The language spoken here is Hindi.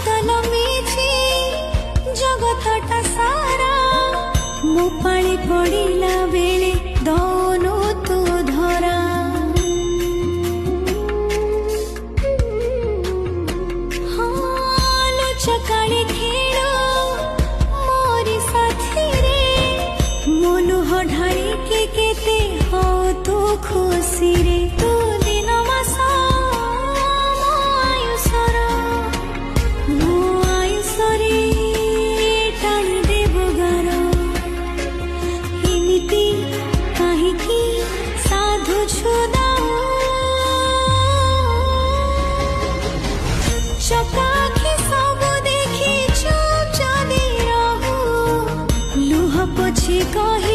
बदलमिछि जगतटा सारा मो पाଳି पड़िला बेले दौनु तू धरा लुचकाळी खेल मोरी साथी रे मनुह ढाली के केते हो तू खुशी रे तू दिन मास चकाखी सब देखी चुप जदि रहू लुह पोछि कही